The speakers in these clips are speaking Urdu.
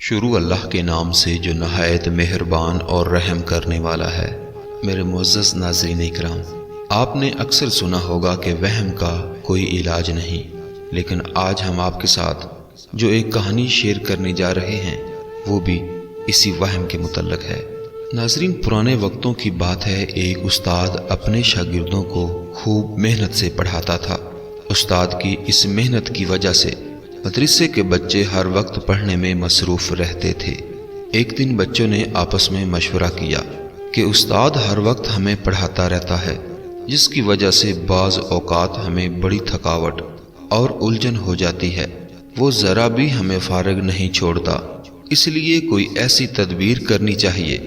شروع اللہ کے نام سے جو نہایت مہربان اور رحم کرنے والا ہے۔ میرے معزز ناظرین اکرام، آپ نے اکثر سنا ہوگا کہ وہم کا کوئی علاج نہیں، لیکن آج ہم آپ کے ساتھ جو ایک کہانی شیئر کرنے جا رہے ہیں وہ بھی اسی وہم کے متعلق ہے۔ ناظرین، پرانے وقتوں کی بات ہے، ایک استاد اپنے شاگردوں کو خوب محنت سے پڑھاتا تھا۔ استاد کی اس محنت کی وجہ سے مدرسے کے بچے ہر وقت پڑھنے میں مصروف رہتے تھے۔ ایک دن بچوں نے آپس میں مشورہ کیا کہ استاد ہر وقت ہمیں پڑھاتا رہتا ہے، جس کی وجہ سے بعض اوقات ہمیں بڑی تھکاوٹ اور الجھن ہو جاتی ہے، وہ ذرا بھی ہمیں فارغ نہیں چھوڑتا۔ اس لیے کوئی ایسی تدبیر کرنی چاہیے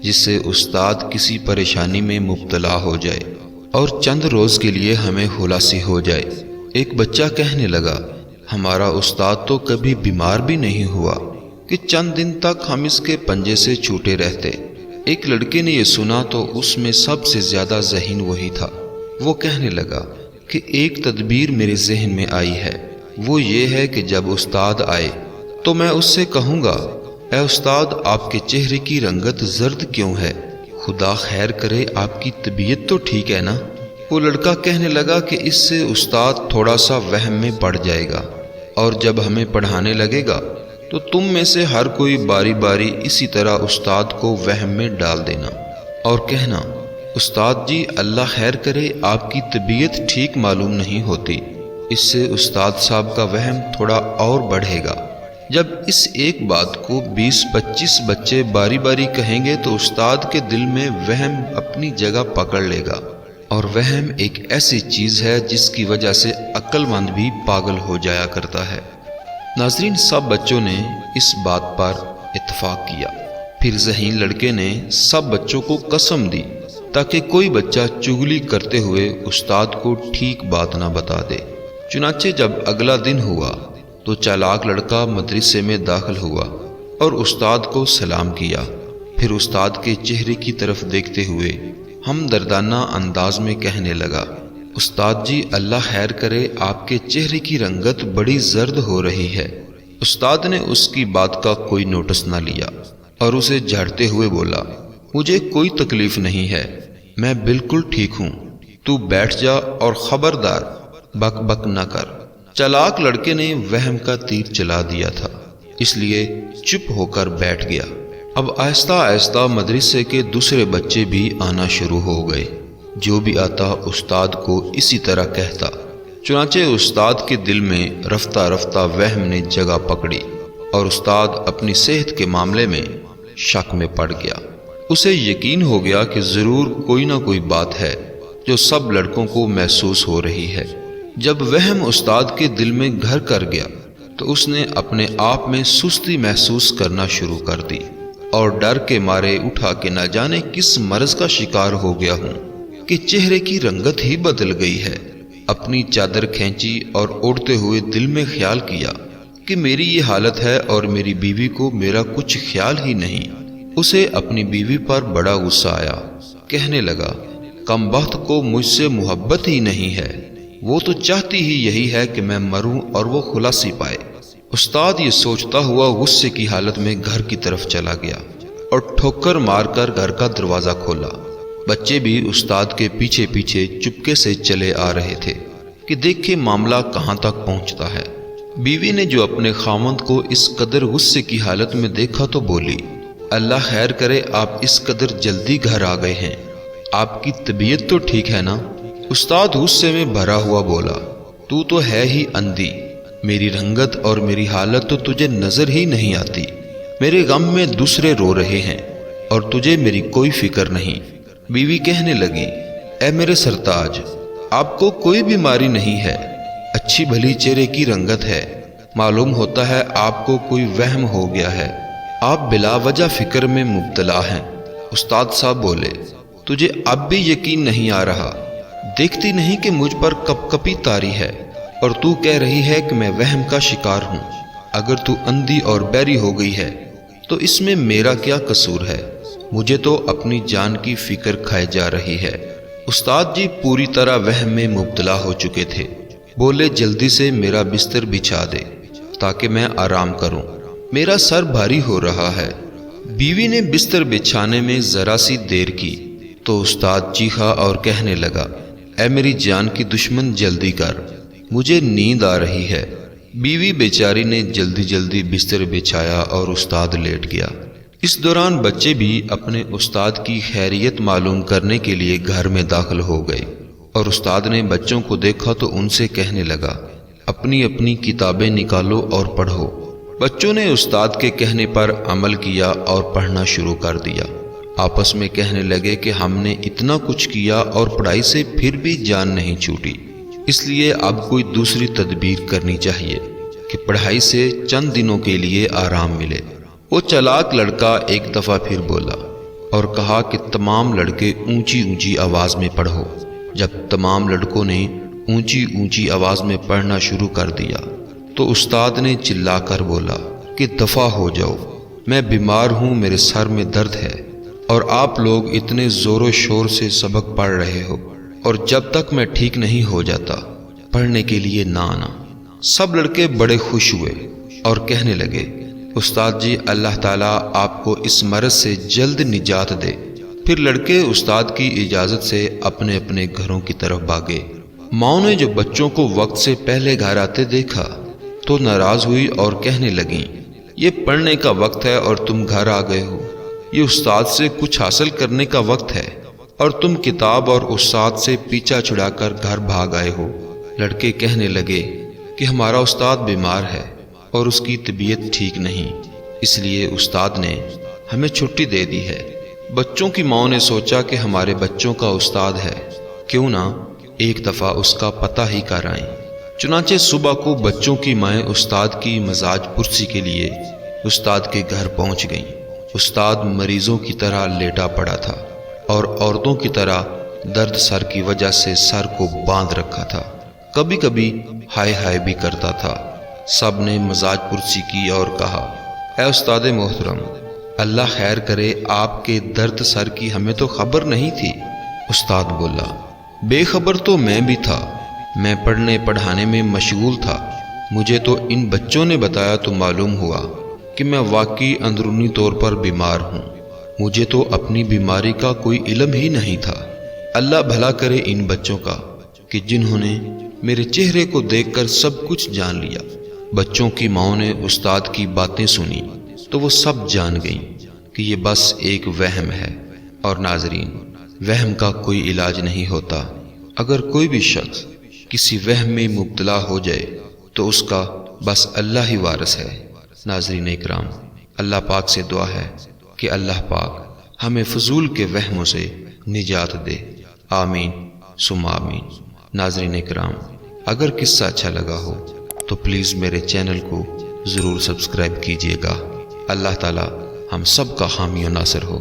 جس سے استاد کسی پریشانی میں مبتلا ہو جائے اور چند روز کے لیے ہمیں خلاصی ہو جائے۔ ایک بچہ کہنے لگا، ہمارا استاد تو کبھی بیمار بھی نہیں ہوا کہ چند دن تک ہم اس کے پنجے سے چھوٹے رہتے۔ ایک لڑکے نے یہ سنا تو اس میں سب سے زیادہ ذہین وہی تھا۔ وہ کہنے لگا کہ ایک تدبیر میرے ذہن میں آئی ہے، وہ یہ ہے کہ جب استاد آئے تو میں اس سے کہوں گا، اے استاد، آپ کے چہرے کی رنگت زرد کیوں ہے؟ خدا خیر کرے، آپ کی طبیعت تو ٹھیک ہے نا؟ وہ لڑکا کہنے لگا کہ اس سے استاد تھوڑا سا وہم میں پڑ جائے گا، اور جب ہمیں پڑھانے لگے گا تو تم میں سے ہر کوئی باری باری اسی طرح استاد کو وہم میں ڈال دینا اور کہنا، استاد جی اللہ خیر کرے، آپ کی طبیعت ٹھیک معلوم نہیں ہوتی۔ اس سے استاد صاحب کا وہم تھوڑا اور بڑھے گا۔ جب اس ایک بات کو 20-25 بچے باری باری کہیں گے تو استاد کے دل میں وہم اپنی جگہ پکڑ لے گا، اور وہم ایک ایسی چیز ہے جس کی وجہ سے عقل مند بھی پاگل ہو جایا کرتا ہے۔ ناظرین، سب بچوں نے اس بات پر اتفاق کیا۔ پھر ذہین لڑکے نے سب بچوں کو قسم دی تاکہ کوئی بچہ چغلی کرتے ہوئے استاد کو ٹھیک بات نہ بتا دے۔ چنانچہ جب اگلا دن ہوا تو چالاک لڑکا مدرسے میں داخل ہوا اور استاد کو سلام کیا۔ پھر استاد کے چہرے کی طرف دیکھتے ہوئے ہمدردانہ انداز میں کہنے لگا، استاد جی اللہ خیر کرے، آپ کے چہرے کی رنگت بڑی زرد ہو رہی ہے۔ استاد نے اس کی بات کا کوئی نوٹس نہ لیا اور اسے جھاڑتے ہوئے بولا، مجھے کوئی تکلیف نہیں ہے، میں بالکل ٹھیک ہوں، تو بیٹھ جا اور خبردار بک بک نہ کر۔ چالاک لڑکے نے وہم کا تیر چلا دیا تھا، اس لیے چپ ہو کر بیٹھ گیا۔ اب آہستہ آہستہ مدرسے کے دوسرے بچے بھی آنا شروع ہو گئے، جو بھی آتا استاد کو اسی طرح کہتا۔ چنانچہ استاد کے دل میں رفتہ رفتہ وہم نے جگہ پکڑی اور استاد اپنی صحت کے معاملے میں شک میں پڑ گیا۔ اسے یقین ہو گیا کہ ضرور کوئی نہ کوئی بات ہے جو سب لڑکوں کو محسوس ہو رہی ہے۔ جب وہم استاد کے دل میں گھر کر گیا تو اس نے اپنے آپ میں سستی محسوس کرنا شروع کر دی اور ڈر کے مارے اٹھا کہ نہ جانے کس مرض کا شکار ہو گیا ہوں کہ چہرے کی رنگت ہی بدل گئی ہے۔ اپنی چادر کھینچی اور اڑتے ہوئے دل میں خیال کیا کہ میری یہ حالت ہے اور میری بیوی کو میرا کچھ خیال ہی نہیں۔ اسے اپنی بیوی پر بڑا غصہ آیا، کہنے لگا، کم بخت کو مجھ سے محبت ہی نہیں ہے، وہ تو چاہتی ہی یہی ہے کہ میں مروں اور وہ خلاصی پائے۔ استاد یہ سوچتا ہوا غصے کی حالت میں گھر کی طرف چلا گیا اور ٹھوکر مار کر گھر کا دروازہ کھولا۔ بچے بھی استاد کے پیچھے پیچھے چپکے سے چلے آ رہے تھے کہ دیکھے معاملہ کہاں تک پہنچتا ہے۔ بیوی نے جو اپنے خاوند کو اس قدر غصے کی حالت میں دیکھا تو بولی، اللہ خیر کرے، آپ اس قدر جلدی گھر آ گئے ہیں، آپ کی طبیعت تو ٹھیک ہے نا؟ استاد غصے میں بھرا ہوا بولا، تو ہے ہی اندھی، میری رنگت اور میری حالت تو تجھے نظر ہی نہیں آتی۔ میرے غم میں دوسرے رو رہے ہیں اور تجھے میری کوئی فکر نہیں۔ بیوی کہنے لگی، اے میرے سرتاج، آپ کو کوئی بیماری نہیں ہے، اچھی بھلی چہرے کی رنگت ہے، معلوم ہوتا ہے آپ کو کوئی وہم ہو گیا ہے، آپ بلا وجہ فکر میں مبتلا ہیں۔ استاد صاحب بولے، تجھے اب بھی یقین نہیں آ رہا؟ دیکھتی نہیں کہ مجھ پر کپ کپی طاری ہے اور تو کہہ رہی ہے کہ میں وہم کا شکار ہوں۔ اگر تو اندھی اور بہری ہو گئی ہے تو اس میں میرا کیا قصور ہے؟ مجھے تو اپنی جان کی فکر کھائے جا رہی ہے۔ استاد جی پوری طرح وہم میں مبتلا ہو چکے تھے، بولے جلدی سے میرا بستر بچھا دے تاکہ میں آرام کروں، میرا سر بھاری ہو رہا ہے۔ بیوی نے بستر بچھانے میں ذرا سی دیر کی تو استاد چیخا اور کہنے لگا، اے میری جان کی دشمن جلدی کر، مجھے نیند آ رہی ہے۔ بیوی بیچاری نے جلدی جلدی بستر بچھایا اور استاد لیٹ گیا۔ اس دوران بچے بھی اپنے استاد کی خیریت معلوم کرنے کے لیے گھر میں داخل ہو گئے، اور استاد نے بچوں کو دیکھا تو ان سے کہنے لگا، اپنی اپنی کتابیں نکالو اور پڑھو۔ بچوں نے استاد کے کہنے پر عمل کیا اور پڑھنا شروع کر دیا۔ آپس میں کہنے لگے کہ ہم نے اتنا کچھ کیا اور پڑھائی سے پھر بھی جان نہیں چھوٹی، اس لیے اب کوئی دوسری تدبیر کرنی چاہیے کہ پڑھائی سے چند دنوں کے لیے آرام ملے۔ وہ چالاک لڑکا ایک دفعہ پھر بولا اور کہا کہ تمام لڑکے اونچی اونچی آواز میں پڑھو۔ جب تمام لڑکوں نے اونچی اونچی آواز میں پڑھنا شروع کر دیا تو استاد نے چلا کر بولا کہ دفع ہو جاؤ، میں بیمار ہوں، میرے سر میں درد ہے، اور آپ لوگ اتنے زور و شور سے سبق پڑھ رہے ہو، اور جب تک میں ٹھیک نہیں ہو جاتا پڑھنے کے لیے نہ آنا۔ سب لڑکے بڑے خوش ہوئے اور کہنے لگے، استاد جی اللہ تعالیٰ آپ کو اس مرض سے جلد نجات دے۔ پھر لڑکے استاد کی اجازت سے اپنے اپنے گھروں کی طرف بھاگے۔ ماؤں نے جو بچوں کو وقت سے پہلے گھر آتے دیکھا تو ناراض ہوئی اور کہنے لگیں، یہ پڑھنے کا وقت ہے اور تم گھر آ گئے ہو، یہ استاد سے کچھ حاصل کرنے کا وقت ہے اور تم کتاب اور استاد سے پیچھا چھڑا کر گھر بھاگ آئے ہو۔ لڑکے کہنے لگے کہ ہمارا استاد بیمار ہے اور اس کی طبیعت ٹھیک نہیں، اس لیے استاد نے ہمیں چھٹی دے دی ہے۔ بچوں کی ماں نے سوچا کہ ہمارے بچوں کا استاد ہے، کیوں نہ ایک دفعہ اس کا پتہ ہی کر آئیں۔ چنانچہ صبح کو بچوں کی مائیں استاد کی مزاج پرسی کے لیے استاد کے گھر پہنچ گئیں۔ استاد مریضوں کی طرح لیٹا پڑا تھا اور عورتوں کی طرح درد سر کی وجہ سے سر کو باندھ رکھا تھا، کبھی کبھی ہائے ہائے بھی کرتا تھا۔ سب نے مزاج پرسی کی اور کہا، اے استاد محترم، اللہ خیر کرے، آپ کے درد سر کی ہمیں تو خبر نہیں تھی۔ استاد بولا، بے خبر تو میں بھی تھا، میں پڑھنے پڑھانے میں مشغول تھا، مجھے تو ان بچوں نے بتایا تو معلوم ہوا کہ میں واقعی اندرونی طور پر بیمار ہوں، مجھے تو اپنی بیماری کا کوئی علم ہی نہیں تھا۔ اللہ بھلا کرے ان بچوں کا کہ جنہوں نے میرے چہرے کو دیکھ کر سب کچھ جان لیا۔ بچوں کی ماں نے استاد کی باتیں سنی تو وہ سب جان گئیں کہ یہ بس ایک وہم ہے، اور ناظرین، وہم کا کوئی علاج نہیں ہوتا۔ اگر کوئی بھی شخص کسی وہم میں مبتلا ہو جائے تو اس کا بس اللہ ہی وارث ہے۔ ناظرین اکرام، اللہ پاک سے دعا ہے کہ اللہ پاک ہمیں فضول کے وہموں سے نجات دے، آمین ثم آمین۔ ناظرین اکرام، اگر قصہ اچھا لگا ہو تو پلیز میرے چینل کو ضرور سبسکرائب کیجیے گا۔ اللہ تعالی ہم سب کا حامی و ناصر ہو۔